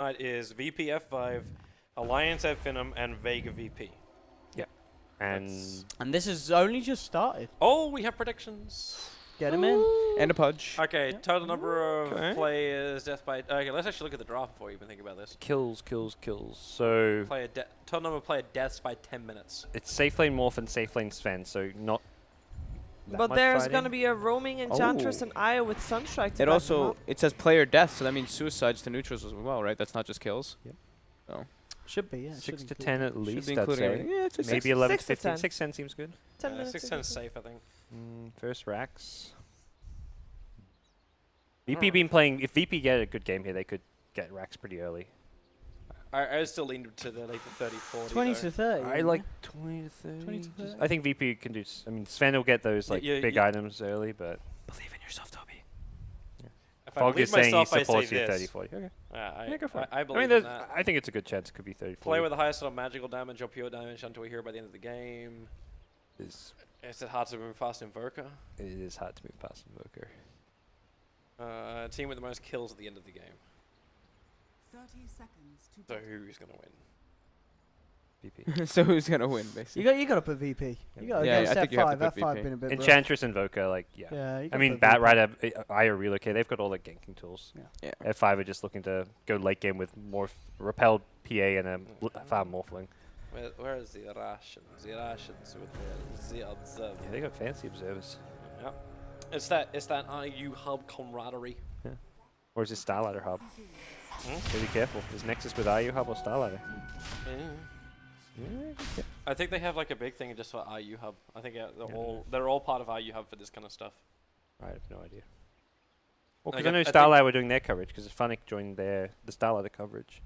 is VP F5, Alliance Finum, and Vega VP. Yeah. And this is only just started. Oh, we have predictions. Get him in. and a pudge. Okay, Yeah. total number of Okay. players, death by... Okay, let's actually look at the draft before we even think about this. Kills. So Total number of player deaths by 10 minutes. it's safe lane Morph and safe lane Sven, so not that But much there's fighting. going to be a roaming Enchantress Oh. and Io with Sunstrike to It back also them up. it says player death, so that means suicides to neutrals as well, right? That's not just kills. Yep. So Should be, yeah. 6 to should 10 at should least, be I'd including say. everything. Yeah, it's a Maybe 6 11 to 15. 10. 6 10 seems good. 10 minutes. 6 is 10 okay. safe, I think. First racks. VP been playing. If VP get a good game here, they could get racks pretty early. I still lean to the later 30, 40. 20 though. to 30. I like 20 to 30. 20 to 30. I think VP can do. I mean, Sven will get those like Yeah, big yeah. items early, but believe in yourself, Toby. If I Fog believe is saying he myself, I supports say you 30 this. 40. Okay. I, Yeah, go for it. I I believe mean, in there's- that. I think it's a good chance it could be 30 40. Play with the highest sort of magical damage or pure damage until we hear by the end of the game. Is Is it hard to move past Invoker? it is hard to move past Invoker. Team with the most kills at the end of the game. 30 seconds to So who's going to win? VP. So who's gonna win, basically? You got to put VP. You got to Yeah, go I step think you have to 5. put F5 VP. been a bit rough. Enchantress, Invoker, like yeah. Yeah, you I gotta mean, put Bat VP. Rider, Io Relocate, they've got all the ganking tools. Yeah. Yeah. F5 are just looking to go late game with more repelled PA and a farm Morphling. Where is the Russians? The Russians with the observer. Yeah, they got fancy observers. Yep. It's that IU hub camaraderie. Or is it Starlighter Hub? So be careful. Is Nexus with IU Hub or Starlighter? Yeah. I think they have like a big thing just for IU hub. I think they're all part of IU hub for this kind of stuff. I have no idea. Well, Like, because I know I think- Starlight were doing their coverage because Funnick joined the Starlighter coverage.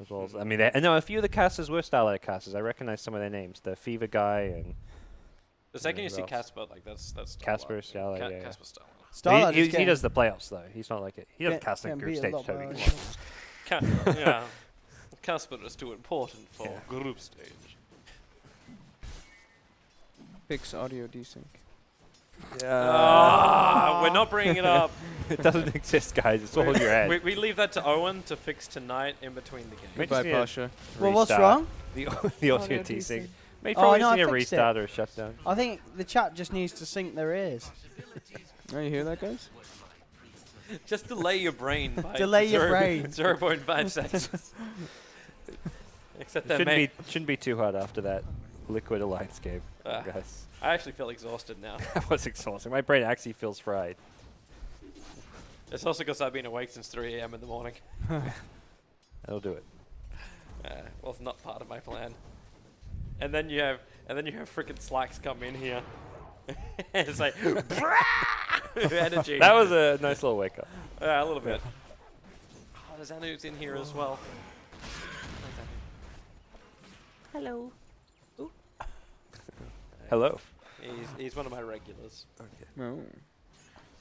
As well as, I mean, no, a few of the casters were Starlighter casters. I recognize some of their names. The Fever guy and The second Yeah, you who see else? Casper, like that's Casper, Starlight, yeah. Casper Starlight. Starlight he, is he getting- does the playoffs though. He's not like it. He doesn't Can- cast in can group be a stage. lot Toby. better, Come on. Yeah. Casper is too important for Yeah. group stage. Fix audio desync. We're not bringing it up. It doesn't exist, guys. It's all in your head. We leave that to Owen to fix tonight in between the games. Wait, Goodbye, just need a Pasha. Well, what's restart. wrong? The Audio audio desync. desync. May Oh, probably no, just I need a fixed it. restart or a shutdown. I think the chat just needs to sync their ears. Oh, you hear that, guys? Just delay your brain by Delay your brain. 0.5 seconds. Except that Shouldn't be too hard after that Liquid Alliance game, Ah. guys. I actually feel exhausted now. That was exhausting. My brain actually feels fried. It's also because I've been awake since 3 a.m. in the morning. That'll do it. Well, it's not part of my plan. And then you have freaking Slacks come in here. It's like energy. That was a nice little wake up. Yeah, a little bit. Oh, there's Anu's in here as well. Hello. Hello. He's one of my regulars. Okay. No.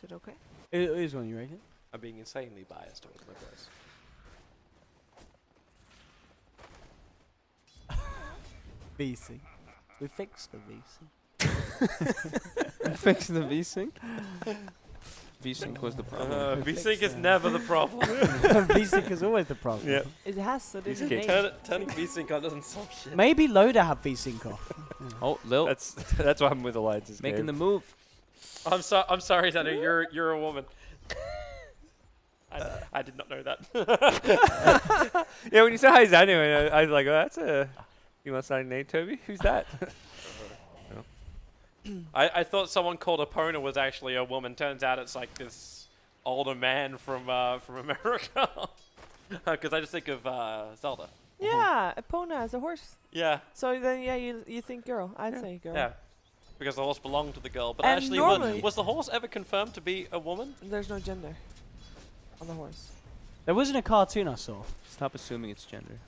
Is it okay? It is one you reckon? I'm being insanely biased towards my boys. VC. We fixed the VC. Fix the VSync. VSync was the problem. VSync is never the problem. VC is always the problem. Yeah. It has to do He's the kicked. name. Turning VSync on doesn't solve shit. Maybe Loader have VSync off. Oh, Lil That's what I'm with Alliance's making game. the move. I'm sorry, Anu. You're a woman. I did not know that. Yeah, when you said hi, Zanu, I was like, oh, that's a... You want something named Toby? Who's that? I thought someone called Epona was actually a woman. Turns out it's like this older man from America. Because I just think of Zelda. Yeah, Epona is a horse. Yeah, So then, yeah, you think girl. I'd say girl. yeah. Because the horse belonged to the girl. But And actually, normally- was the horse ever confirmed to be a woman? There's no gender on the horse. There wasn't a cartoon I saw. Stop assuming it's gender.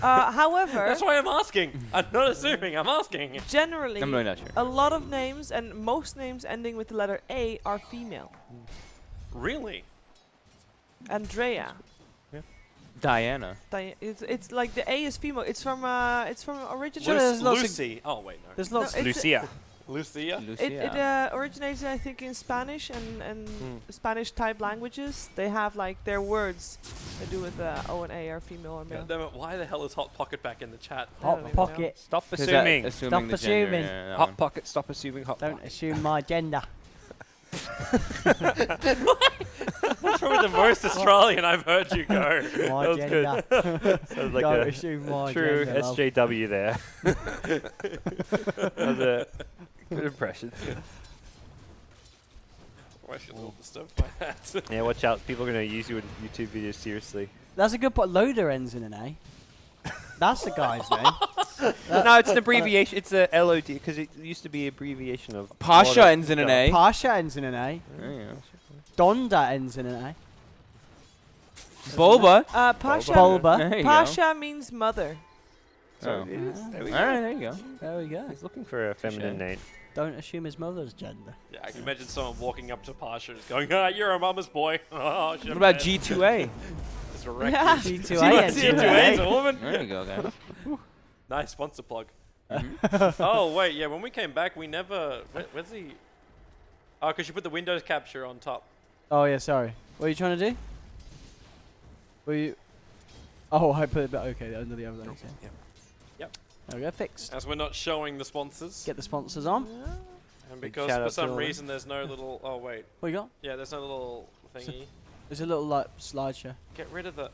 However, That's why I'm asking. I'm not assuming. I'm asking. generally, I'm really not sure. a lot of names and most names ending with the letter A are female. Really? Andrea. Diana. It's like the A is female. It's from original. Sure, there's lots of- Lucy. Oh wait, no. There's No, lots. it's- Lucia. Lucia. It originated, I think, in Spanish and Spanish type languages. They have like their words to do with O and A are female or male. God damn it, why the hell is Hot Pocket back in the chat? I don't Hot even pocket. Stop 'Cause assuming. assuming Stop the gender, assuming. yeah, that Hot one. pocket. Stop assuming hot Don't pocket. assume my gender. That's probably the most Australian I've heard you go. My was gender. Sounds like Don't a assume my true gender. love. SJW there. That was a good impression. Why should a little disturbed by that? Yeah, watch out. People are going to use you in YouTube videos seriously. That's a good point. Loader ends in an A. That's the guy's name. No, it's an abbreviation. It's a LOD because it used to be abbreviation of. Pasha lot of ends in an stuff. A. Pasha ends in an A. There you go. Donda ends in an A. Bulba. Pasha. Bulba. There you Pasha means mother. So Oh. it is. There we All go. right, there you go. There we go. He's looking for a feminine name. Don't assume his mother's gender. Yeah, I can imagine someone walking up to Pasha and going, "Ah, you're a mama's boy." Oh, What about G2A? Just wreck Yeah. you. G2A ends in an G2A's A. a woman. There you go, guys. Nice sponsor plug. Oh wait, yeah. When we came back, we never. Where's the? Oh, because you put the Windows capture on top. Oh yeah, sorry. What are you trying to do? Were you? Oh, I put it back. Okay, under the overlay. Yep. Yep. There we go, fixed. As we're not showing the sponsors, Get the sponsors on. and Big because shout for out to some all reason there's no little. Oh wait, What you got? yeah, there's no little thingy. There's a little like slideshow. Get rid of the.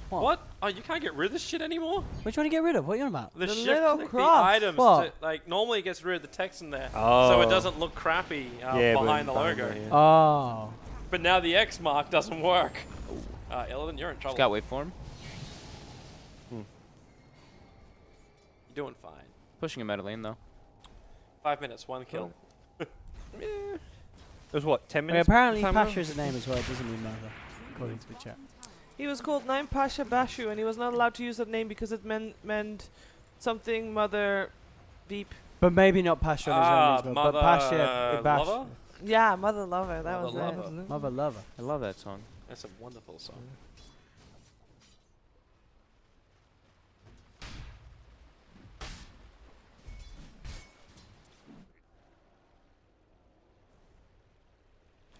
What? Oh, you can't get rid of this shit anymore. What are you trying to get rid of? What are you on about? The The shift little click the cross. items. What? To, like normally it gets rid of the text in there, so Oh. it doesn't look crappy Yeah, but behind the behind logo. there, yeah. Oh. But now the X mark doesn't work. Illidan, you're in trouble. Scout waveform. You're doing fine. Pushing him out of lane though. 5 minutes, 1 kill. It was what, 10 Wait, minutes? apparently time Pasha ago? is a name as well. It doesn't mean mother, according to the chat. He was called Naim Pasha Bashu, and he was not allowed to use that name because it meant something mother beep. But maybe not Pasha on his own as well. Mother But Pasha, Bash, lover? Yeah, mother lover. That Mother was lover. it. mother lover. I love that song. That's a wonderful song.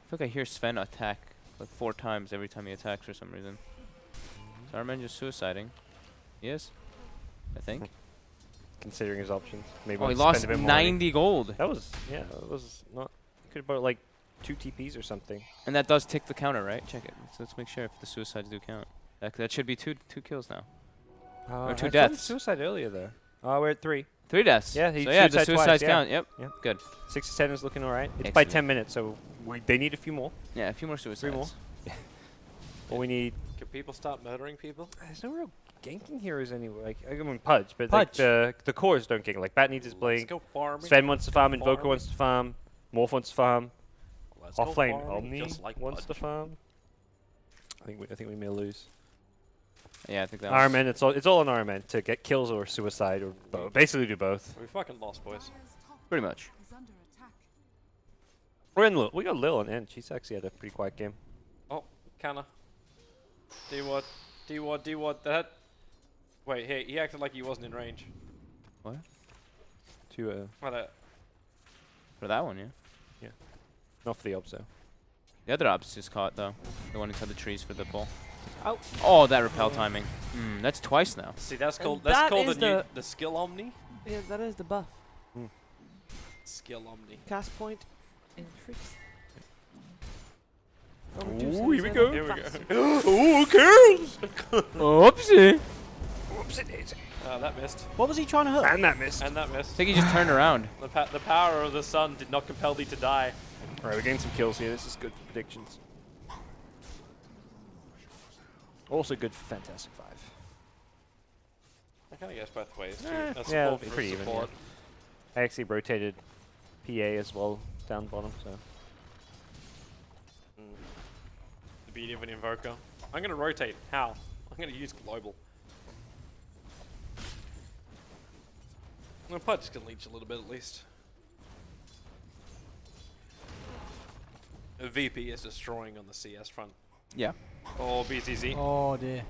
I feel like I hear Sven attack like 4 times every time he attacks for some reason. Is our man just suiciding? He is, I think. Considering his options. Maybe Oh, he I'll lost spend a bit more money. 90 gold. That was, yeah, that was not. You could have bought like 2 TPs or something. And that does tick the counter, right? Check it. So let's make sure if the suicides do count. That should be two kills now. Or 2 I thought it was deaths. Suicide earlier though. Oh, we're at 3. 3 deaths. Yeah, he so yeah, the suicides twice, suicides yeah. count. Yep. Yeah. Good. 6 to 10 is looking alright. It's by Excellent. 10 minutes, so they need a few more. Yeah, a few more suicides. more. What we need. Can people start murdering people? There's no real ganking heroes anywhere. Like, I mean, Pudge, but Pudge. like the cores don't gank. Like, Bat needs his Let's blink. go farming. Sven wants to farm, Invoker Farming. wants to farm, Morph wants to farm, Let's go Offlane farming, Omni just like wants to Pudge. farm. I think we may lose. Yeah, I think that Iron was Man, it's all on Iron Man to get kills or suicide or both. Basically do both. We fucking lost, boys. pretty much. Is under attack. We're in Lil. We got Lil on end. She's actually had a pretty quiet game. Oh, Canna. D-Wad, that. Wait, hey, he acted like he wasn't in range. To What For that one, yeah. not for the obs though. The other ops just caught though. The one inside the trees for the pull. Oh. Oh, that repel timing. That's twice now. See, that's And called that the is new the skill Omni. Yeah, that is the buff. Skill Omni. Cast point increase. Ooh, here we go. Here we go. Oh, girls! Oopsie. That missed. What was he trying to hook? And that missed. And that I missed. think he just turned around. The power of the sun did not compel thee to die. Alright, we're getting some kills here. This is good for predictions. Also good for Fantastic 5. I kind of guess both ways too. Eh, That's yeah, support pretty for even, support. I actually rotated PA as well down bottom, so. The beauty of an invoker. I'm gonna rotate. How? I'm gonna use global. No, Pudge can leech a little bit at least. The VP is destroying on the CS front. Yeah. Oh, BTZ. Oh dear.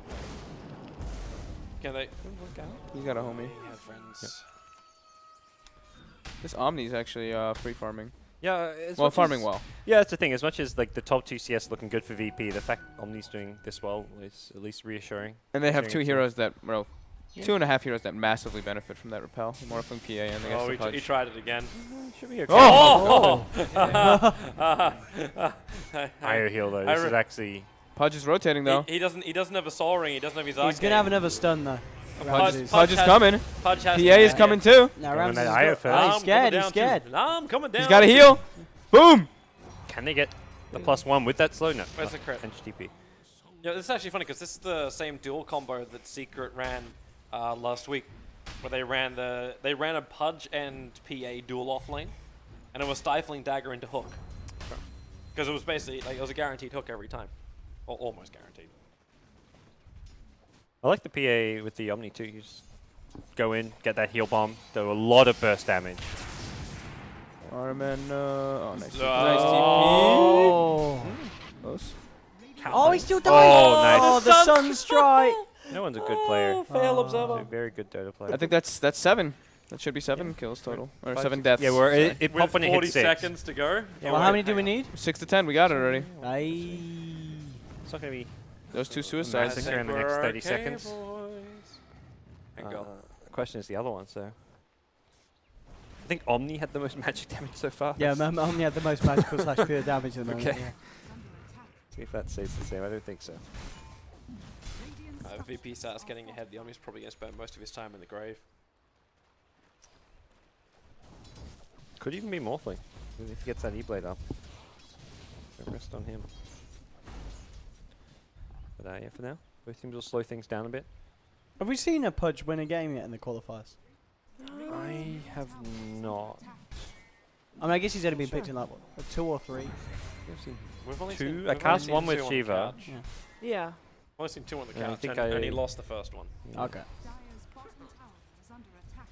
Can they? He's got a homie. They have friends. This Omni's actually free farming. Yeah, Well, farming well. Yeah, that's the thing. As much as like the top 2 CS looking good for VP, the fact Omni's doing this well is at least reassuring. And they have Considering 2 it's heroes that, well, 2.5 heroes that massively benefit from that repel. Morphling PA and I guess Oh, the he Pudge. tried it again. Should be okay. Oh! Higher heal though. I This is re- actually. Pudge is rotating though. He doesn't have a soul ring. He doesn't have his He's gonna have another stun though. Pudge is coming. Pudge has PA is coming too. Now Going Ramses that is higher got- first. Oh, I'm he's scared. coming He's down scared. too. I'm coming down. He's got a heal. Boom. Can they get the +1 with that slow? No. Where's the crit? HTP. Yeah, this is actually funny because this is the same dual combo that Secret ran last week, where they ran a Pudge and PA dual off lane, and it was stifling dagger into hook, because it was basically like it was a guaranteed hook every time, or almost guaranteed. I like the PA with the Omni too. You just go in, get that heal bomb, do a lot of burst damage. Arman, oh, nice. Oh. Nice TP. Oh. Close. Oh, he's still dying. Oh, nice. Oh, the sun strike. No one's a good player. Oh, fail He's observer. a very good Dota player. I think that's 7. That should be 7 kills total. Or 7 deaths. Yeah, we're sorry. it With popped when it hit 40 6. seconds to go. Yeah, Well, how many do we need? 6 to 10. We got it already. Aye. It's not gonna be. Those 2 I suicides. think they're in the next 30 seconds. And go. The question is the other one. So I think Omni had the most magic damage so far. Yeah, Omni had the most magical / pure damage at the moment. Okay. Yeah. See if that stays the same. I don't think so. If VP starts getting ahead, the Omni's probably going to spend most of his time in the grave. Could even be Morphling if he gets that E-Blade up. Don't rest on him. But yeah, for now, both teams will slow things down a bit. Have we seen a Pudge win a game yet in the qualifiers? I have not. I mean, I guess he's only been picked in like what, 2 or 3. We've only Two. seen, I we've cast only one seen with 2 on the Sheever. couch. Yeah. Yeah. I've only seen 2 on the Yeah, I couch, think and he I- lost the first one. Okay. Dire's bottom tower is under attack.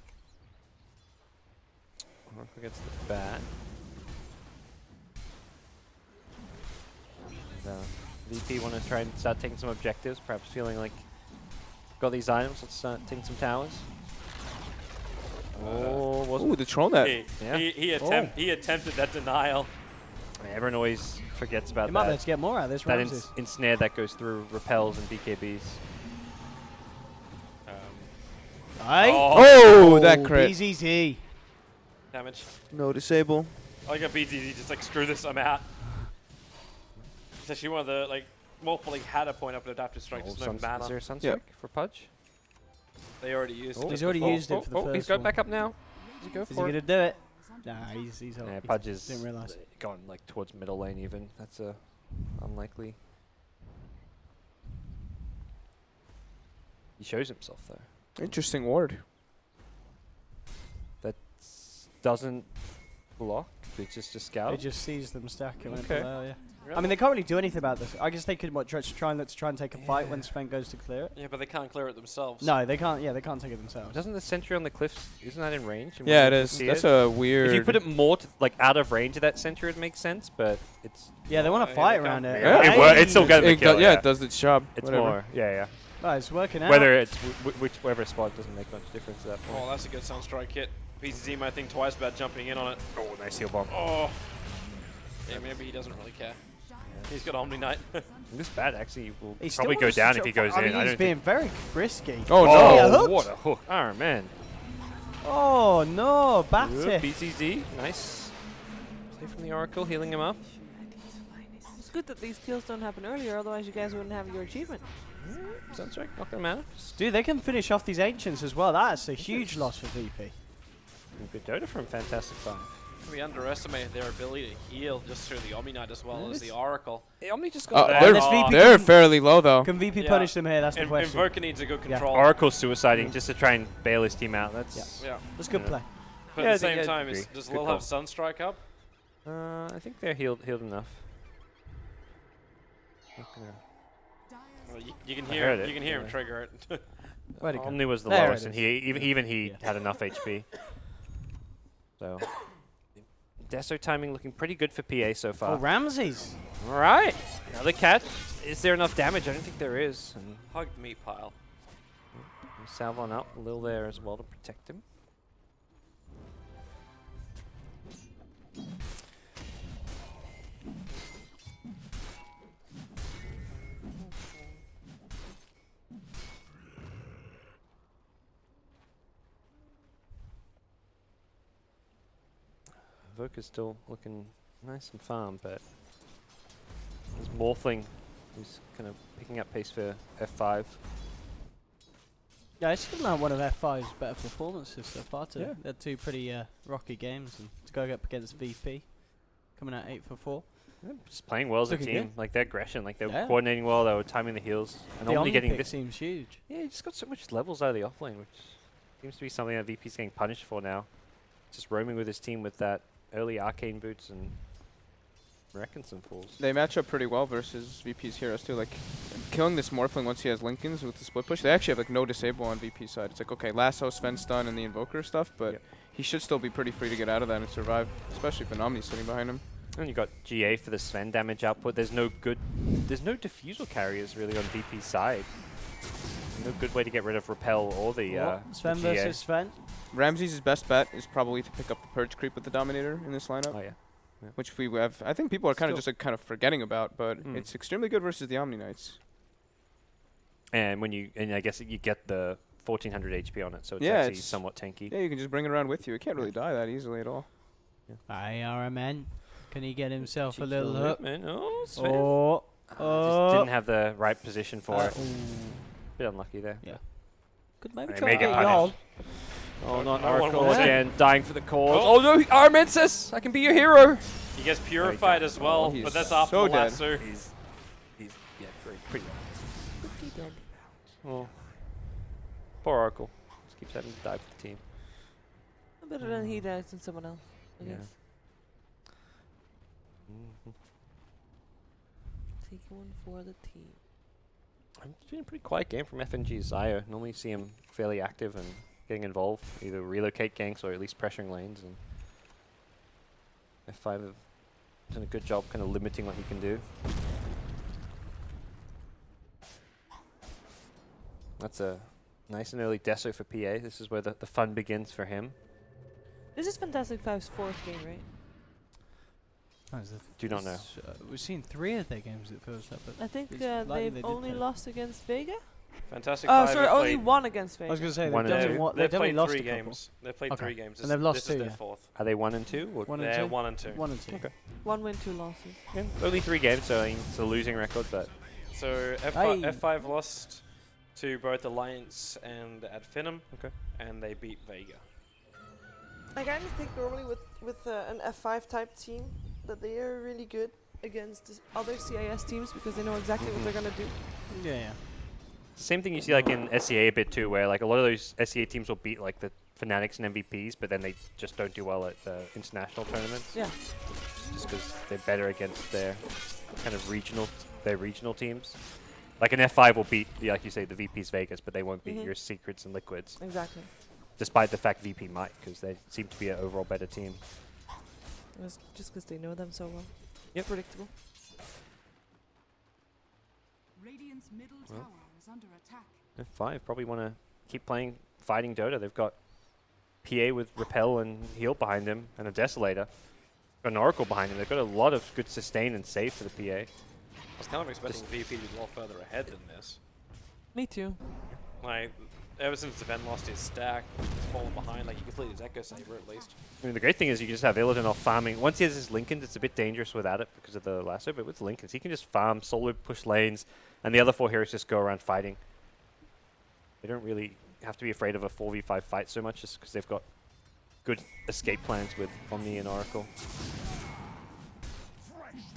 Up against the bat. And, VP want to try and start taking some objectives, perhaps feeling like got these items, let's start taking some towers. Oh, wasn't Ooh, the troll net. Yeah. He attempted that denial. everyone always forgets about You might be able that. to get more out of this, That Ramses. ensnare that goes through repels and BKBs. Aye. Oh, that crit. BZT. Damage. No disable. I got BTZ just like screw this, I'm out. It's actually one of the like Morphling had a point up at Adaptive Strike, Oh, just no is mana. there a Sunstrike Yep. for Pudge? They already used it. He's already used it for the He's first going one. back up now. Does he go Is he for gonna it? do it? Nah, he's Yeah, he Pudge is didn't realise. going like towards middle lane even. That's unlikely. He shows himself though. Interesting ward. That doesn't block. It's just a scout. He just sees them stacking. Okay. Below, yeah. I mean, they can't really do anything about this. I guess they could try and take a fight when Sven goes to clear it. Yeah, but they can't clear it themselves. No, they can't. Yeah, they can't take it themselves. Doesn't the sentry on the cliffs, isn't that in range? And Yeah, it wouldn't you is. see That's it? a weird. If you put it more like out of range of that sentry, it makes sense. But it's Yeah, they want Yeah, to fight they around can't- it. Yeah. it's still getting the It kill. do- yeah, it does its job. It's Whatever. more. Yeah. Oh, it's working out. Whether it's whichever spot doesn't make much difference at that point. Oh, that's a good Sunstrike hit. PCZ might think twice about jumping in on it. Oh, nice heal bomb. Oh. Yeah, maybe he doesn't really care. He's got Omni Knight. This bat actually will He probably still go wants to down try- if he goes I mean, in. I he's don't being think. very risky. Oh, Yeah, no. hooked. What a hook! Oh man. Oh no, Good. Batty. BCZ, nice. Play from the Oracle, healing him up. It's good that these kills don't happen earlier, otherwise you guys wouldn't have your achievement. Sounds right. Not gonna matter. Dude, they can finish off these ancients as well. That's a huge loss for VP. Good Dota from Fantastic Five. We underestimated their ability to heal just through the Omni Knight as well as the Oracle. Hey, Omni just got They're, Unless VP they're can- fairly low though. Can VP Yeah. punish them here? That's the And question. Invoker needs a good Yeah. control. Oracle suiciding just to try and bail his team out. That's. Yeah. That's good Yeah. play. But Yeah, at I the think same I'd time, agree. does Good Lil call. have Sunstrike up? I think they're healed enough. Not gonna- Well, you can I hear heard you it, can hear him yeah. trigger it. Where'd it go? Omni was the There it lowest, and is. even he Yeah. had enough HP. So, Deso timing looking pretty good for PA so Oh, far. Ramses. All right, another catch. Is there enough damage? I don't think there is. And Hugged meat pile. Salvon up a little there as well to protect him. Invoker's still looking nice and farm, but there's Morphling who's kind of picking up pace for F5. Yeah, it's been like one of F5's better performances so far today. Yeah. They're two pretty rocky games, and to go up against VP, coming out 8 for 4. Yeah, just playing well as a Looking team. good. Like their aggression, like they were Yeah. coordinating well, they were timing the heals, and The only getting Omnipick this. seems huge. Yeah, he just got so much levels out of the offlane, which seems to be something that VP's getting punished for now. Just roaming with his team with that early arcane boots and wrecking some fools. They match up pretty well versus VP's heroes too. Like killing this Morphling once he has Lincolns with the split push. They actually have like no disable on VP's side. It's like okay, lasso, Sven stun, and the Invoker stuff, but Yep. he should still be pretty free to get out of that and survive, especially if an Omni's sitting behind him. And you got GA for the Sven damage output. There's no diffusal carriers really on VP's side. No good way to get rid of Repel or the Sven GA. versus Sven. Ramsey's best bet is probably to pick up the Purge creep with the Dominator in this lineup, Oh yeah. which we have. I think people are kind of Still- just like kind of forgetting about, but Mm. it's extremely good versus the Omni Knights. And I guess you get the 1400 HP on it, so it's Yeah, actually it's- somewhat tanky. Yeah, you can just bring it around with you. It can't really die that easily at all. IRMN. Can he get himself a Cheeky little loop, hook? man. Oh, Sven. Oh. Just didn't have the right position for it. Ooh. Bit unlucky there. Could maybe They try may to get get y'all. punished. Oh, not no one Oracle wants it. again, dying for the cause. Oh, no, Armensis! I can be your hero! He gets purified as well, he's but that's after so the dead. lasso. He's yeah, pretty dead. Oh. Poor Oracle. Just keeps having to die for the team. Better than he dies than someone else, I Yeah. guess. Mhm. Take one for the team. It's been a pretty quiet game from FNG Zio. Normally you see him fairly active and getting involved, either relocate ganks or at least pressuring lanes. And F5 have done a good job kind of limiting what he can do. That's a nice and early deso for PA. This is where the fun begins for him. This is Fantastic Five's 4th game, right? Do not know. We've seen 3 of their games, it feels like. But I think it's likely they they've did only play. lost against Vega. Fantastic Oh, Five sorry, have only played- one against I Vega. was going to say, One they've and definitely, two. they've They've definitely played lost 3 a couple. games. They've played Okay. 3 games. And they've lost This is 2, their yeah. 4th. Are they 1 and 2? Or 1 and They're 2? 1 and 2. 1 and 2. Okay. 1 win, 2 losses. Yeah, only 3 games, so I mean, it's a losing record, but So Aye. F5 lost to both Alliance and Adfinum. Okay. And they beat Vega. I kind of think normally with an F5 type team that they are really good against other CIS teams because they know exactly what they're gonna do. Yeah, yeah. same thing you see like in SCA a bit too, where like a lot of those SCA teams will beat like the Fanatics and MVPs, but then they just don't do well at the international tournaments. Yeah. Just because they're better against their kind of regional teams. Like an F5 will beat, like you say, the VP's Vegas, but they won't beat your Secrets and Liquids, Exactly. despite the fact VP might, because they seem to be an overall better team. It's just because they know them so well. Yep. Predictable. Radiant's middle Well. tower is under attack. F5 probably want to keep fighting Dota. They've got PA with Repel and Heal behind him, and a Desolator. Got an Oracle behind him. They've got a lot of good sustain and save for the PA. I was kind of expecting VP to be a lot further ahead than this. Me too. Like, ever since Sven lost his stack, he's fallen behind. Like, he completed his Echo Saber at least. I mean, the great thing is you can just have Illidan off farming. Once he has his Lincolns, it's a bit dangerous without it because of the lasso, but with Lincolns, he can just farm, solo push lanes, and the other 4 heroes just go around fighting. They don't really have to be afraid of a 4v5 fight so much just because they've got good escape plans with Omni and Oracle.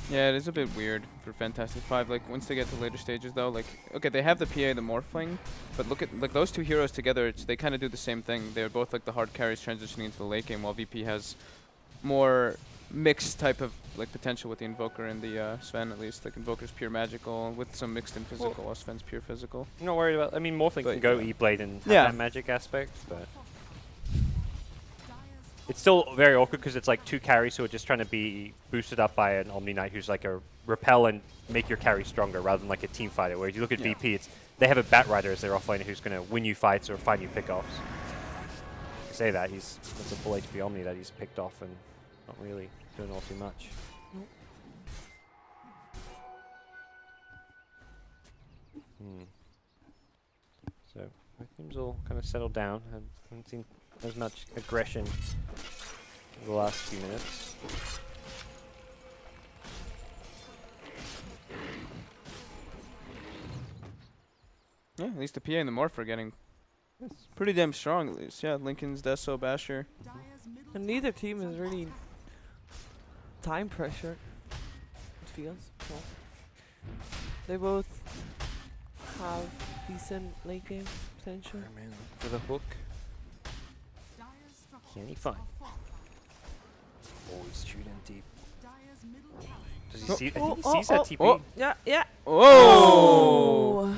Yeah, it is a bit weird for Fantastic Five. Like once they get to later stages, though, like okay, they have the PA, the Morphling, but look at like those 2 heroes together. They kind of do the same thing. They're both like the hard carries transitioning into the late game, while VP has more mixed type of like potential with the Invoker and the Sven at least. Like Invoker's pure magical with some mixed in physical, while Sven's pure physical. I'm not worried about. I mean, Morphling But can go yeah. E-Blade and have Yeah. that magic aspect, but Dire's it's still very awkward because it's like 2 carries who are just trying to be boosted up by an Omni Knight who's like a repel and make your carry stronger rather than like a team fighter. Whereas you look at Yeah. VP, they have a Bat Rider as their offlaner who's going to win you fights or find you pickoffs. I say that that's a full HP Omni that he's picked off and not really doing all too much. So teams all kind of settled down. Haven't seen as much aggression the last few minutes. Yeah, at least the PA and the Morph are getting pretty damn strong at least. Yeah, Lincoln's, Deso, Basher. Dire's middle And neither team is really time pressure. It feels. Well, they both have decent late game potential. Man, for the hook. Dire's structures Can he find? are fortified. Always shooting deep. Dire's middle tower Does he Oh. see? I Oh, think he sees that oh, TP. oh. Yeah, yeah. Oh!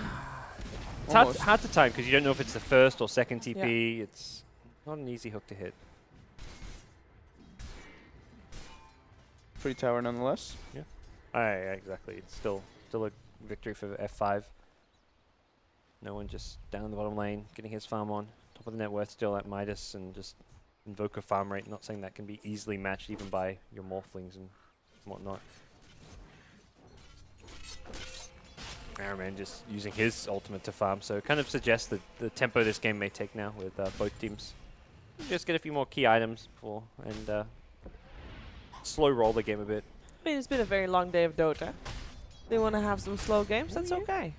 It's hard, Almost. hard to time because you don't know if it's the first or second TP. It's not an easy hook to hit. Free tower nonetheless. Exactly. It's still a victory for F5. No one just down the bottom lane getting his farm on. Top of the net worth still at Midas and just Invoker farm rate. Not saying that can be easily matched even by your Morphlings and whatnot. Ironman just using his ultimate to farm, so it kind of suggests that the tempo this game may take now with both teams. Just get a few more key items before and slow roll the game a bit. I mean, it's been a very long day of Dota. They want to have some slow games. That's okay.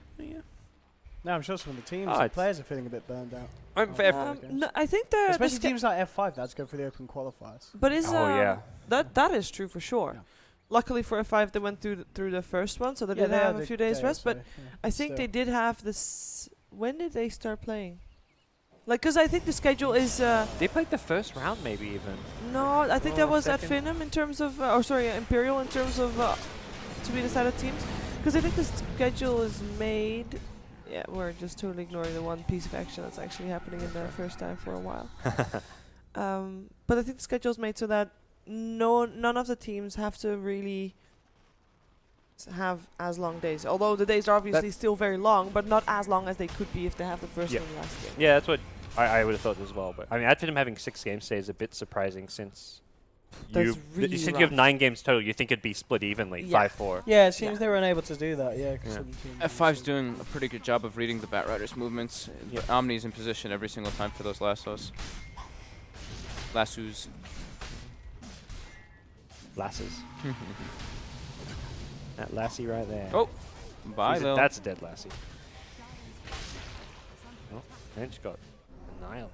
No, I'm sure some of the teams, Oh, the it's- players are feeling a bit burned out. For F- okay. No, I think the Especially sca- teams like F5 that's go for the open qualifiers. But is Oh, yeah. that is true for sure. Yeah. Luckily for F5, they went through the first one, so they did have a few days rest. But I think they did have this. When did they start playing? Like, cause I think the schedule is. They played the first round maybe even. No, I think Oh, that was at second. Finham in terms of, or sorry, Imperial in terms of to be decided teams. Because I think the schedule is made. Yeah, we're just totally ignoring the one piece of action that's actually happening in the first time for a while. But I think the schedule's made so that none of the teams have to really have as long days. Although the days are obviously still very long, but not as long as they could be if they have the first Yeah. one last game. Yeah, that's what I would have thought as well. But I mean, at Finham having 6 game stays is a bit surprising since That's you really said you have rough. 9 games total. You think it'd be split evenly, Yeah. 5-4. Yeah, it seems Yeah. they were unable to do that. Yeah, 'cause Yeah. some teams F5's doing a pretty good job of reading the Batrider's movements. Yep. Omni's in position every single time for those lassos. Lassos. Lasses. That lassie right there. Oh, bye, Lil. That's a dead lassie. Oh, and she got annihilated.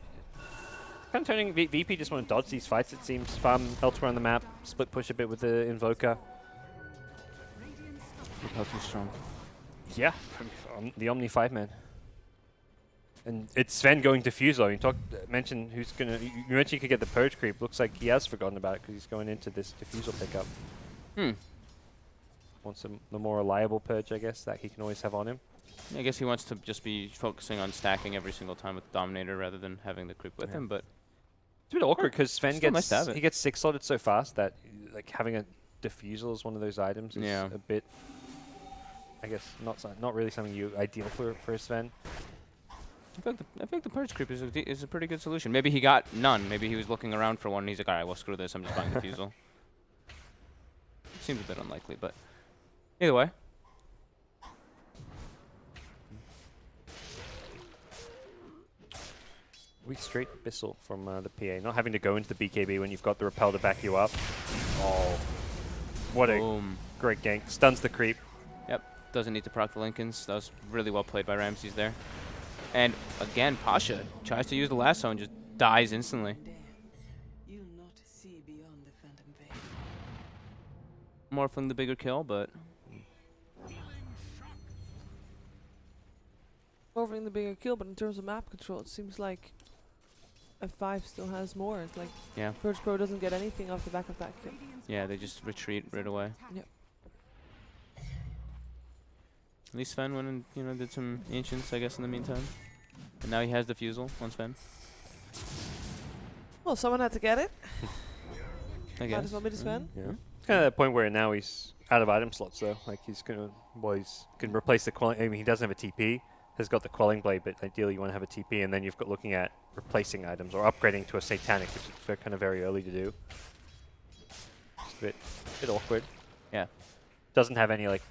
Kind of turning VP just want to dodge these fights, it seems. Farm elsewhere on the map, split push a bit with the Invoker. How too strong. Yeah, the Omni 5-man. And it's Sven going to Fusel. You mentioned who's gonna. You mentioned you could get the Purge creep. Looks like he has forgotten about it because he's going into this Diffusal pickup. Wants the more reliable Purge, I guess, that he can always have on him. I guess he wants to just be focusing on stacking every single time with Dominator rather than having the creep with Yeah. him, but It's a bit awkward because Sven Still nice to have gets it. he gets 6 slotted so fast that like having a Diffusal is one of those items is Yeah. a bit. I guess not really something ideal for Sven. I feel like the Purge creep is a pretty good solution. Maybe he got none. Maybe he was looking around for one and he's like, alright, well, screw this. I'm just buying the Fusel. Seems a bit unlikely, but either way. We straight Bissell from the PA, not having to go into the BKB when you've got the repel to back you up. Oh, what a Boom. great gank. Stuns the creep. Yep. Doesn't need to proc the Lincolns. That was really well played by Ramses there. And again, Pasha tries to use the lasso and just dies instantly. You not see beyond the phantom veil. Morphling the bigger kill, but Offering the bigger kill, but in terms of map control, it seems like F5 still has more. It's like yeah. Purge Pro doesn't get anything off the back of that kill. Yeah, they just retreat right away. Yep. At least Sven went and did some ancients, I guess, in the meantime. And now he has the Fusel on Sven. Well, someone had to get it. I Might guess. as well be the Sven. Yeah. It's kind of that point where now he's out of item slots though. Like he's gonna, he's can replace the quelling. I mean, he doesn't have a TP. Has got the quelling blade, but ideally you want to have a TP, and then you've got looking at replacing items or upgrading to a satanic, which is kind of very early to do. Just a bit awkward. Yeah. Doesn't have any like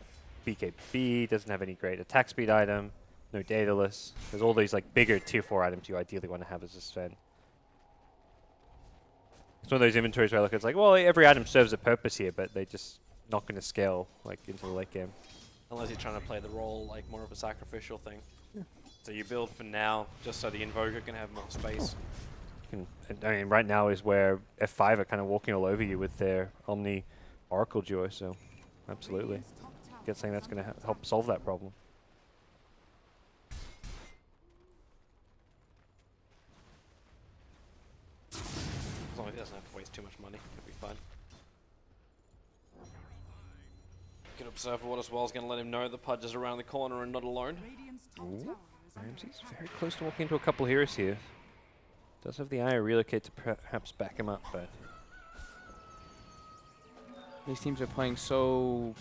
BKB. Doesn't have any great attack speed item. No Daedalus. There's all these like bigger tier 4 items you ideally want to have as a Sven. It's one of those inventories where I look, it's like, well, every item serves a purpose here, but they're just not going to scale like into the late game. Unless you're trying to play the role like more of a sacrificial thing. So you build for now, just so the Invoker can have more space. I mean, right now is where F5 are kind of walking all over you with their Omni Oracle duo, so absolutely. Get something that's going to help solve that problem. As long as he doesn't have to waste too much money, it'll be fine. Good observer what as well is going to let him know the Pudge is around the corner and not alone. Radiant's top Ooh. tower is under Ramsey's attack. very close to walking into a couple heroes here. Does have the eye relocate to perhaps back him up, but These teams are playing so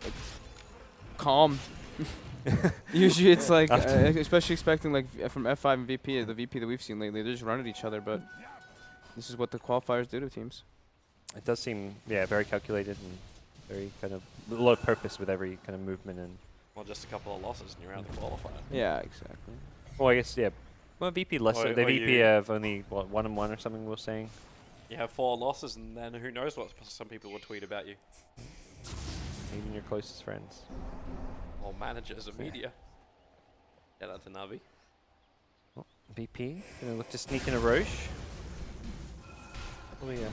like, calm. Usually it's like, especially expecting like from F5 and VP, the VP that we've seen lately, they just run at each other, but this is what the qualifiers do to teams. it does seem, yeah, very calculated and very kind of a lot of purpose with every kind of movement and. Well, just a couple of losses and you're out of the qualifier. Yeah, exactly. Well, I guess yeah. Well, VP less. Or- The or VP you- have only what 1-1 or something. We're saying. You have 4 losses and then who knows what some people will tweet about you. Even your closest friends. Or managers of media. Shout out to Navi. VP gonna look to sneak in a Roche. Probably a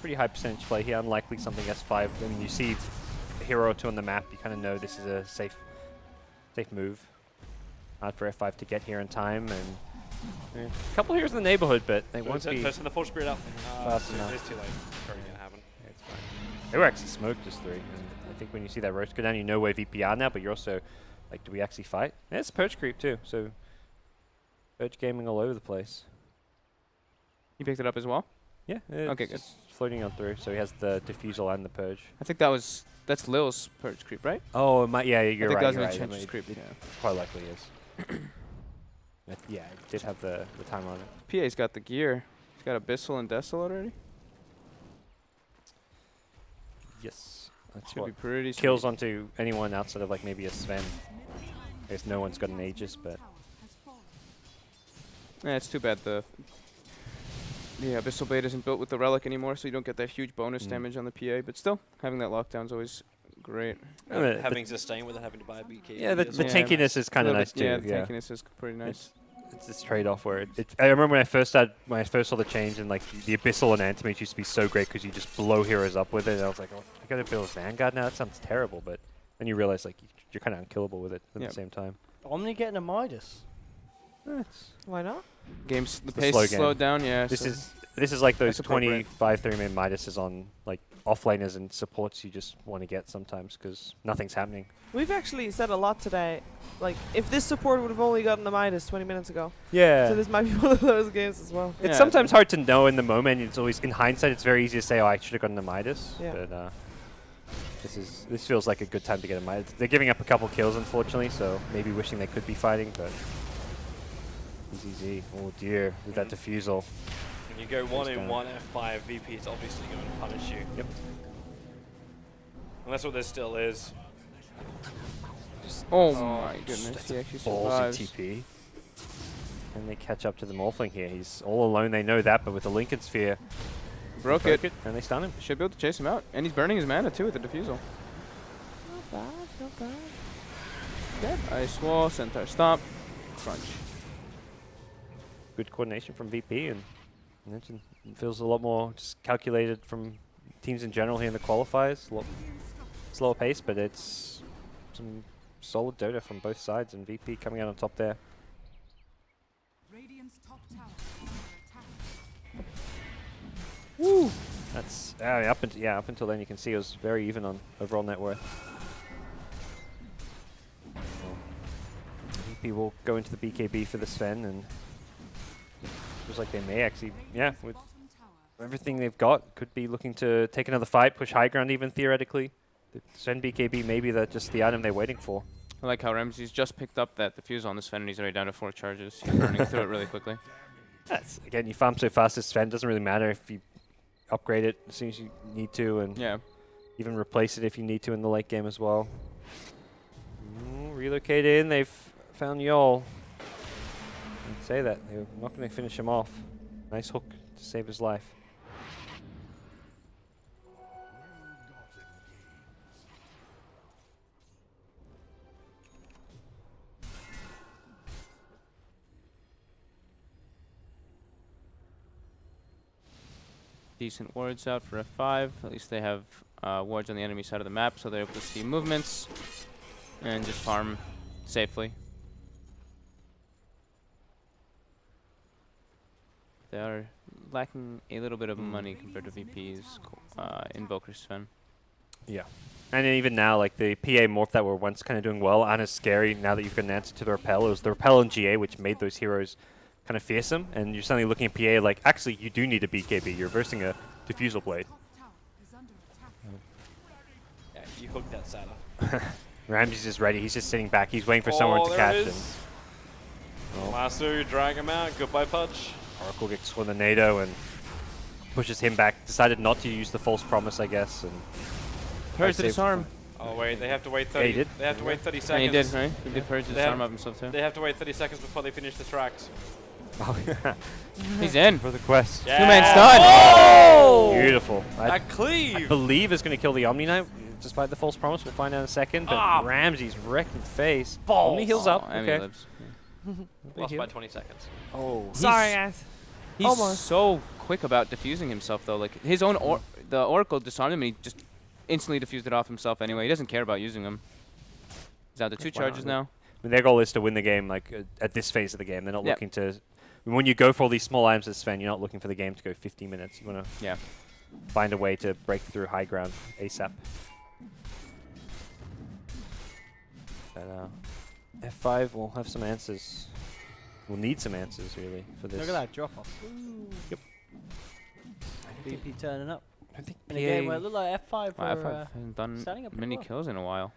pretty high percentage play here. Unlikely something S5. I mean, you see a hero or two on the map, you kind of know this is a safe move. Hard for F5 to get here in time, and a couple heroes in the neighborhood, but they won't be. Send the full spirit out. Fast enough. It's too late. It's already gonna happen. Yeah, it's fine. They were actually smoked as 3. And I think when you see that Roche go down, you know where VP are now, but you're also like, do we actually fight? Yeah, it's Purge creep too, so Purge gaming all over the place. You picked it up as well? Yeah, Okay, it's good. just floating on through, so he has the Diffusal and the Purge. I think that's Lil's purge creep, right? Oh, it might, yeah, you're I think right. that was you're an right. Enchantress It creep. Yeah. quite likely is. Yeah, it did have the time on it. PA's got the gear. He's got Abyssal and Decil already. Yes, that's Should what be pretty kills sweet. onto anyone outside of like maybe a Sven. I guess no one's got an Aegis, but Yeah, it's too bad the Abyssal Blade isn't built with the Relic anymore, so you don't get that huge bonus damage on the PA. But still, having that lockdown's always great. Having sustain without having to buy a BK. yeah, the Yeah. tankiness is kind of nice too. Yeah, the tankiness is pretty nice. It's this trade-off where I remember when I first saw the change, and like the Abyssal and Antimage used to be so great because you just blow heroes up with it. And I was like, oh, I gotta build a Vanguard now. That sounds terrible, but then you realize like you're kind of unkillable with it at Yep. the same time. Omni getting a Midas. Why not? Games, the It's a pace slow is game. slowed down. Yeah, This so is like those That's appropriate. 25 3-man Midases on like offlaners and supports you just want to get sometimes because nothing's happening. We've actually said a lot today. Like, if this support would have only gotten the Midas 20 minutes ago. Yeah. So this might be one of those games as well. It's Yeah. sometimes hard to know in the moment. It's always in hindsight. It's very easy to say, "Oh, I should have gotten the Midas." Yeah. But this feels like a good time to get a Midas. They're giving up a couple kills, unfortunately. So maybe wishing they could be fighting, but easy. Oh dear, with that Diffusal. When you go 1 in down. 1 F5, VP is obviously going to punish you. Yep. And that's what this still is. oh my goodness, That's he a actually ballsy survives. TP. And they catch up to the Morphling here. He's all alone. They know that, but with the Lincoln Sphere, Broke it. and they stun him. Should be able to chase him out, and he's burning his mana too with the Diffusal. Not bad, not bad. Dead. Ice Wall, Centaur Stomp, Crunch. Good coordination from VP, and I mentioned it feels a lot more just calculated from teams in general here in the qualifiers. A lot slower pace, but it's some solid Dota from both sides, and VP coming out on top there. Radiant's top tower is under attack. Woo! That's up until then you can see it was very even on overall net worth. VP will go into the BKB for the Sven, and feels like they may actually, with Bottom tower everything they've got, could be looking to take another fight, push high ground even theoretically. The Sven BKB may be just the item they're waiting for. I like how Ramsey's just picked up that Diffusal on the Sven, and he's already down to 4 charges. He's burning through it really quickly. That's, again, you farm so fast as Sven, doesn't really matter if you upgrade it as soon as you need to, and Yeah. even replace it if you need to in the late game as well. Relocate in, they've found Yol. I'd say that, they're not going to finish him off. Nice hook to save his life. Decent wards out for F5. At least they have wards on the enemy side of the map, so they're able to see movements and just farm safely. They are lacking a little bit of money compared to VP's Invoker Sven. Yeah. And even now, like the PA morph that were once kind of doing well aren't as scary now that you've got an answer to the repel. It was the repel and GA which made those heroes kind of fearsome, and you're suddenly looking at PA like, actually, you do need a BKB. You're versing a Diffusal Blade. Top tower is under attack. Yeah, you hooked that Sada. Ramsey's is ready. He's just sitting back. He's waiting for someone to there catch it him. is. Oh. Lasso, drag him out. Goodbye, Pudge. Oracle gets with a NATO and pushes him back. Decided not to use the false promise, I guess. And Purge to save- disarm. Oh wait, they have to wait Yeah, 30. he did. They have to wait 30 And seconds. he did, right? He did purge to They have- disarm of himself too. They have to wait 30 seconds before they finish the tracks. Oh, yeah. He's in. For the quest. Yeah. Two-man stun. Oh! Beautiful. I That cleave. believe is going to kill the Omni Knight, despite the false promise. We'll find out in a second. But Ah. Ramsey's wrecking face. Balls. Omni heals up. And he Okay. lives. Lost heal. by 20 seconds. Oh. Sorry, guys. He's Almost. so quick about diffusing himself though. Like his own the Oracle disarmed him and he just instantly diffused it off himself anyway. He doesn't care about using them. He's down to 2 Why not? charges now. I mean, their goal is to win the game, like at this phase of the game. They're not Yep. looking to. When you go for all these small items as Sven, you're not looking for the game to go 50 minutes. You want to Yeah. find a way to break through high ground ASAP. But F5 will have some answers. We'll need some answers, really, for this. Look at that drop off. Yep. BP turning up. I think In a game where it looked like F5 Wow, were F5 hasn't done standing up pretty many well. kills in a while.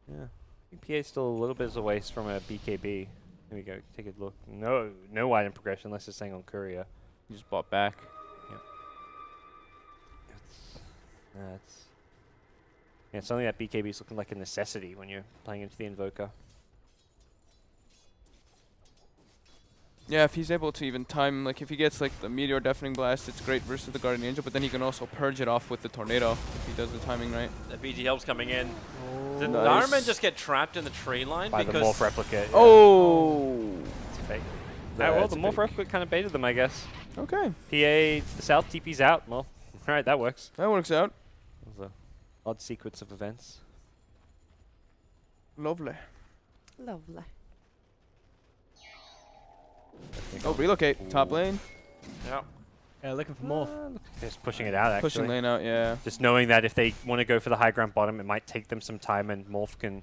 Yeah. I think PA's still a little bit of a waste from a BKB. Here we go. Take a look. No item progression unless it's saying on Courier. He just bought back. Yeah, it's only that BKB is looking like a necessity when you're playing into the Invoker. Yeah, if he's able to even time, like if he gets like the Meteor Deafening Blast, it's great versus the Guardian Angel, but then he can also purge it off with the Tornado if he does the timing right. The BG help's coming in. Did Nice. Ironman just get trapped in the tree line? By the because Morph Replicate. Oh! It's fake. Well, That's the a Morph fake. Replicate kind of baited them, I guess. Okay, PA, the South TP's out. Well, alright, that works. that works out. That was a odd sequence of events. Lovely. Lovely. Oh, relocate. Top lane. Yeah. Yeah, looking for morph. Just pushing it out, actually. Pushing lane out, yeah. Just knowing that if they want to go for the high ground bottom, it might take them some time, and Morph can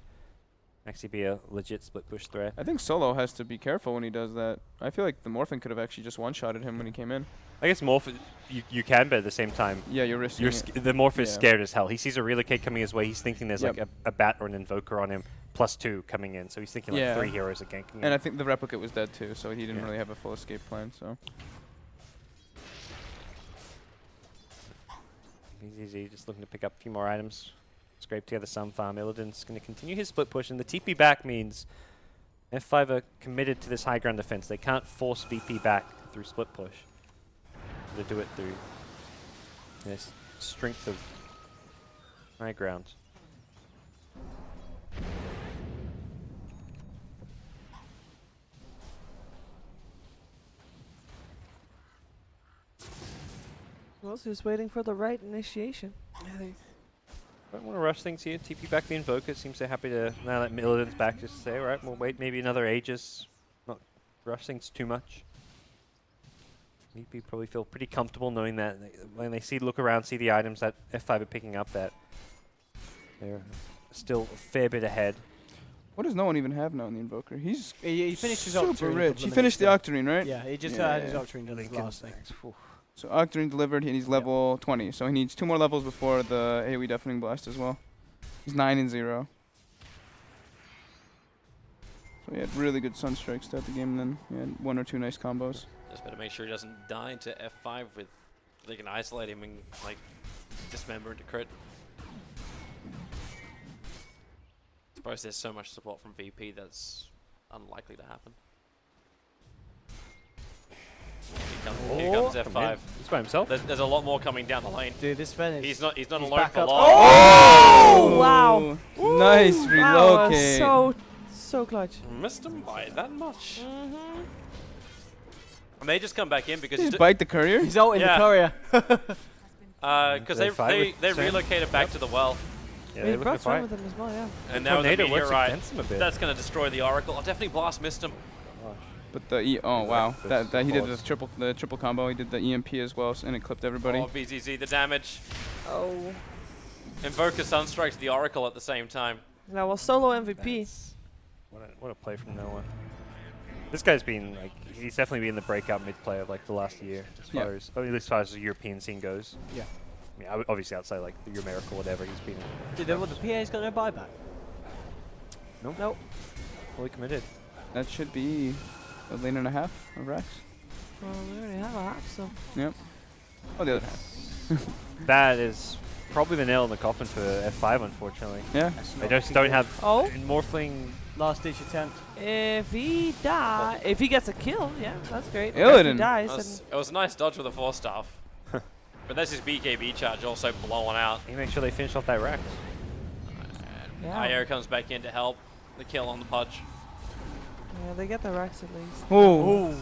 actually be a legit split push threat. I think Solo has to be careful when he does that. I feel like the Morphin could have actually just one-shotted him when he came in. I guess Morph, you can, but at the same time, Yeah, you're risking it. the Morph is Yeah. scared as hell. He sees a relocate coming his way. He's thinking there's Yep. like a bat or an Invoker on him, +2 coming in. So he's thinking Yeah. like 3 heroes are ganking him. And I think the Replicate was dead too, so he didn't Yeah. really have a full escape plan, so. Easy, just looking to pick up a few more items. Scrape together some farm. Illidan's going to continue his split push, and the TP back means F5 are committed to this high ground defense. They can't force VP back through split push. They do it through this strength of high ground. Well, just waiting for the right initiation. Don't want to rush things here. TP back the Invoker. Seems they're happy to, now that Illidan's back, just say, alright, we'll wait maybe another Aegis. Not rush things too much. VP probably feel pretty comfortable knowing that when they look around, see the items that F5 are picking up, that they're still a fair bit ahead. What does no one even have now in the Invoker? He's He finished his super Octarine. a rich. couple He of finished the minutes Octarine, right? ago. Yeah, he just Yeah, had his yeah. Octarine done his last thing. So Octarine delivered, and he's level 20. So he needs 2 more levels before the AoE Deafening Blast as well. He's 9 and 0. So he had really good Sunstrike to start the game, and then he had 1 or 2 nice combos. Just better make sure he doesn't die into F5 with. They can isolate him and like dismember into crit. Suppose there's so much support from VP that's unlikely to happen. Here comes against Come in. F5. He's by himself. There's a lot more coming down the lane. Dude, this Fen is... He's not alone back for up. long. Oh, wow. Nice That relocate. was so clutch. Missed him by that much. Mm-hmm. And they just come back in because Just bite the courier. He's out in Yeah. the courier. because They fight they with Sam. relocated back to the well, Yeah, We they're looking brought to Sven fight. with him as well, yeah. and now with the Tornado works meteorite, against him a bit. that's going to destroy the Oracle. Oh, definitely Blast missed him. But the oh wow, That's that he did pause. the triple combo. He did the EMP as well, and it clipped everybody. Oh, BZZ, the damage. Oh. Invoke a Sunstrike to the Oracle at the same time. Now, well, solo MVP. That's- What a play from Noah. This guy's been like he's definitely been the breakout mid player of like the last year as Yeah. far as at least as far as the European scene goes. Yeah. I mean, obviously outside like your Miracle, whatever, he's been Dude, then what, the PA's got no buyback? Nope. fully committed. That should be a lane and a half of Rax. Well, we already have a half, so. Yep. Oh, the other half. That is probably the nail in the coffin for F5, unfortunately. Yeah. They just don't have Oh. Morphling. Last ditch attempt. If he if he gets a kill, yeah, that's great. Illidan. If he dies, It was a nice dodge with a 4-staff. But that's his BKB charge also blowing out. He makes sure they finish off that rack. then yeah. IO comes back in to help the kill on the Pudge. Yeah, they get the racks at least. Oh.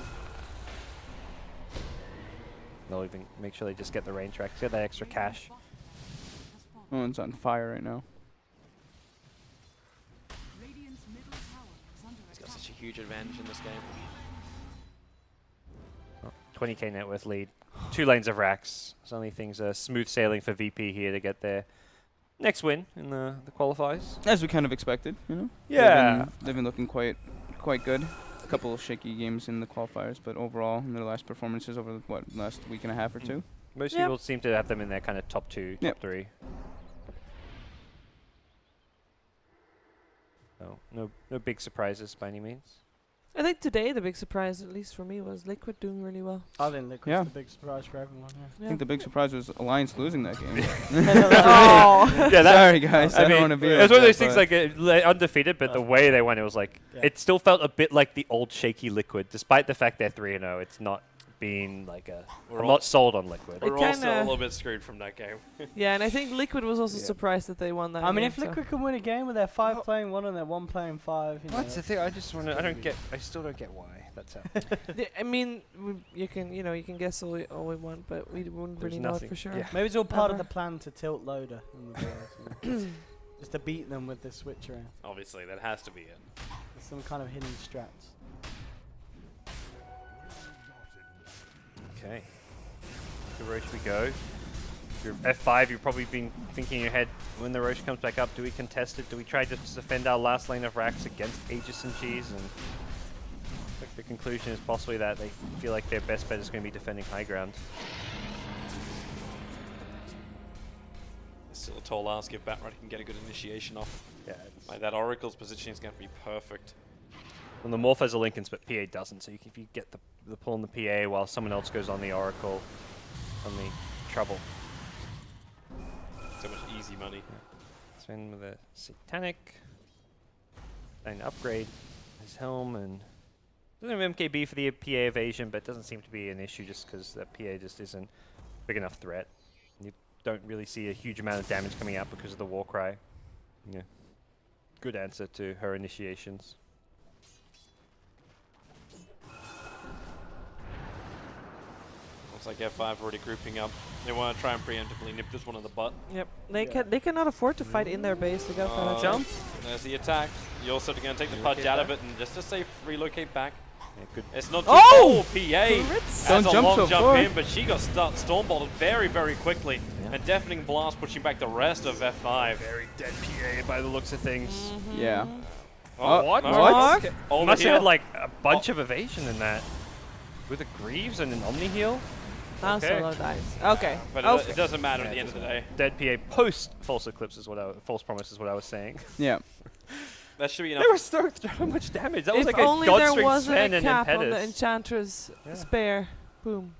They'll even make sure they just get the range tracks, get that extra cash. Oh, it's on fire right now. Radiant's middle tower is under He's got attack. such a huge advantage in this game. 20k net worth lead. 2 lanes of racks. Suddenly things are smooth sailing for VP here to get their next win in the qualifiers. As we kind of expected, you know. Yeah. They've been looking quite good. A couple of shaky games in the qualifiers, but overall, in their last performances over the last week and a half or two. Most Yep. people seem to have them in their kind of top 2, top Yep. 3. So no big surprises by any means. I think today the big surprise, at least for me, was Liquid doing really well. I think Liquid's Yeah. the big surprise for everyone. I think the big surprise was Alliance losing that game. Oh. Yeah, that, Sorry guys, I, I don't mean, want to be. it like was one of that, those things but like undefeated, but the way they went, it was like Yeah. it still felt a bit like the old shaky Liquid, despite the fact they're 3-0. It's not been like a. We're I'm all- not sold on Liquid. It We're all still a kinda- little bit screwed from that game. Yeah, and I think Liquid was also Yeah. surprised that they won that I mean, game, if so. Liquid can win a game with their 5 playing 1 and their 1 playing 5, you know. What's the thing? I just want to. I still don't get why that's happening. I mean, you can guess all we want, but we wouldn't There's really know it nothing. for sure. Yeah. Maybe it's all part of Ever. the plan to tilt Loader in the world, you know. Just to beat them with the switch around. Obviously, that has to be it. There's some kind of hidden strats. Okay. To Roche we go. If you're F5, you've probably been thinking in your head, when the Roche comes back up, do we contest it? Do we try to just defend our last lane of racks against Aegis and Cheese? And I think the conclusion is possibly that they feel like their best bet is going to be defending high ground. It's still a tall ask if Batright can get a good initiation off. Yeah. Like that Oracle's positioning is going to be perfect. And the Morph has a Lincolns, but PA doesn't. So if you get the pull on the PA while someone else goes on the Oracle, on the trouble. So much easy money. Sven with a Satanic. Trying to upgrade his helm and doesn't have MKB for the PA evasion, but it doesn't seem to be an issue just because that PA just isn't a big enough threat. You don't really see a huge amount of damage coming out because of the Warcry. Yeah. Good answer to her initiations. Looks like F5 already grouping up. They want to try and preemptively nip this one in the butt. Yep, they cannot afford to fight in their base. They got Oh. fight Jump. There's the attack. You're also going to take the Pudge out of it and just a safe relocate back. Yeah, good. It's not too Oh! PA Ritz. has Don't a jump long so jump far. in, but she got stormbolted very, very quickly. Yeah. And Deafening Blast pushing back the rest of F5. Very dead PA by the looks of things. Yeah. Oh, what? no. What? Over Must have here. had like a bunch of evasion in that. With a Greaves and an Omni heal. Now Okay. Solo dies. Okay. But Okay. it doesn't matter Yeah, at the end of the day. Dead PA post false eclipse is false promise is what I was saying. Yeah. That should be enough. There was so much damage. That was If like a only there Godstring wasn't Sven a and cap on the Impetus. Enchantress Yeah. spare. Boom.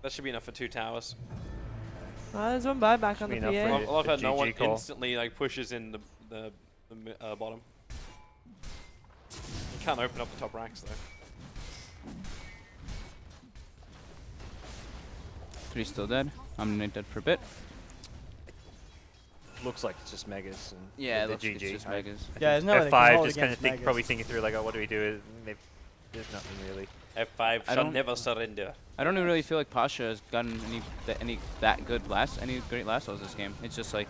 That should be enough for 2 towers. There's one buyback on the Should be enough PA. for I love how the no one GG call. instantly like pushes in the bottom. You can't open up the top racks though. 3 still dead. I'm dead for a bit. Looks like it's just Megas and Yeah, the looks like GG. it's just Megas. Yeah, there's no way they can F5 hold just kind of against think, Megas. probably thinking through like, oh, what do we do? Maybe there's nothing really. F5 I shall don't- never surrender. I don't even really feel like Pasha has gotten any great lassos this game. It's just like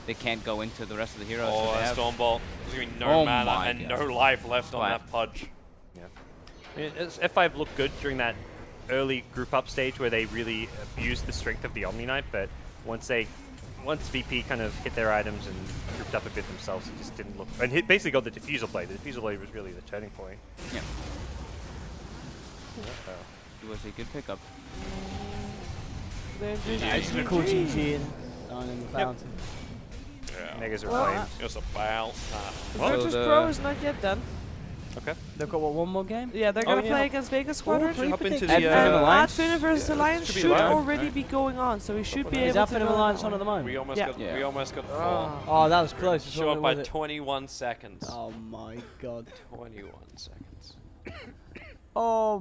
they can't go into the rest of the heroes Oh, that they a have. Stormbolt. There's going to be no Oh mana my and God. no life left on Splat. that Pudge. I mean, F5 looked good during that early group up stage where they really abused the strength of the Omni Knight, but once VP kind of hit their items and grouped up a bit themselves, it just didn't look. And he basically got the Diffusal Blade. The Diffusal Blade was really the turning point. Yeah, Uh, it was a good pickup. They're GG. just It's a cool GG in the fountain. Yeah. Megas are Well, playing. Just about The Well, Virtus the- Pro is not yet done. Okay. They've got what, one more game? Yeah, they're gonna yeah. play against Vegas Squadron. three Up into predictions. the Advent Alliance? Advent versus Yeah, Alliance should be should live, already right? be going on, so we should be Is able to Advent know Alliance that on at the moment? we almost Yeah. got Yeah. we almost got 4. Oh, that was close. Which Short one by was it? 21 seconds. Oh my god. 21 seconds. Oh